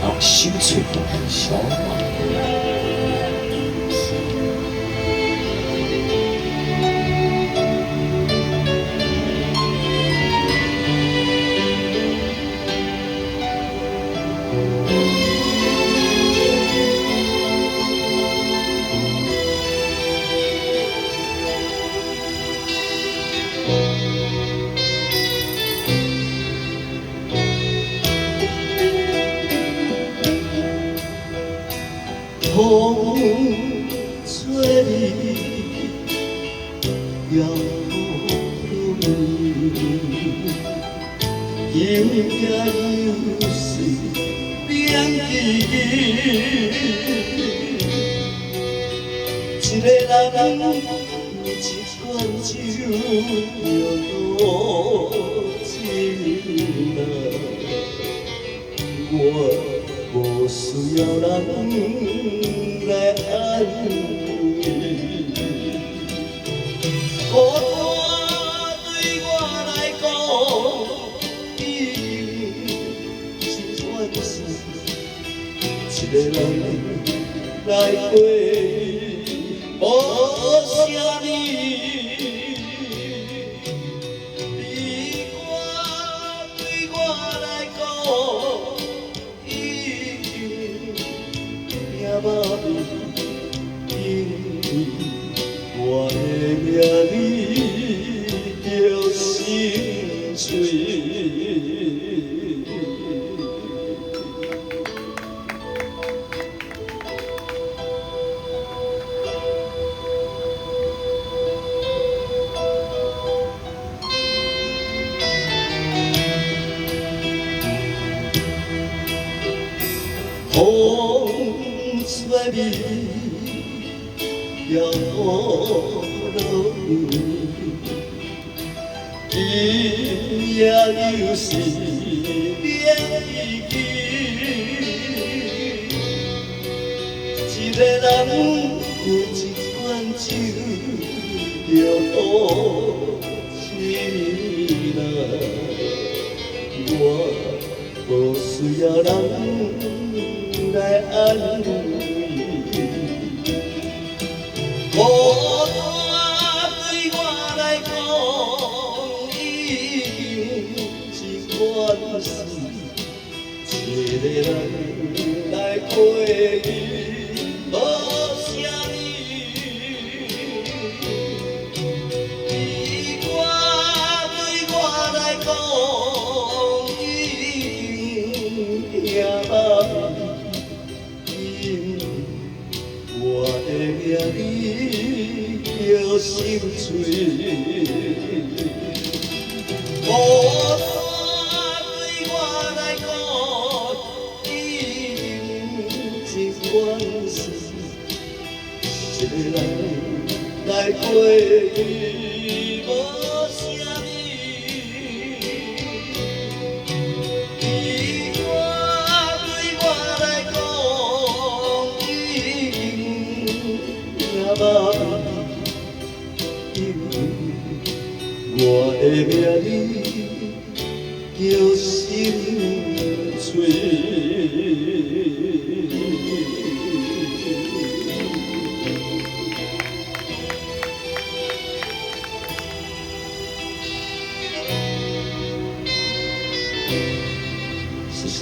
啊，心碎的很小嘛。风吹你摇头，永远又是两支一个人一罐酒就多情啊，我无需要人来安慰，孤单对我来讲已经是全事，一个人来过，无啥呢。你我对我来讲。因为我的名你着心碎。风吹你摇头，伊也又是两支，一个人有一罐酒就多情啊，我无需要人来安慰。孤单对我来讲已经是惯事，一个人来过无啥呢。你我对我来讲已经听捌，我的名你着心碎。孤单对我来讲已经是惯事，一个人来过无啥呢。你我对我来讲已经听捌，因为我的名你叫心碎。谢谢。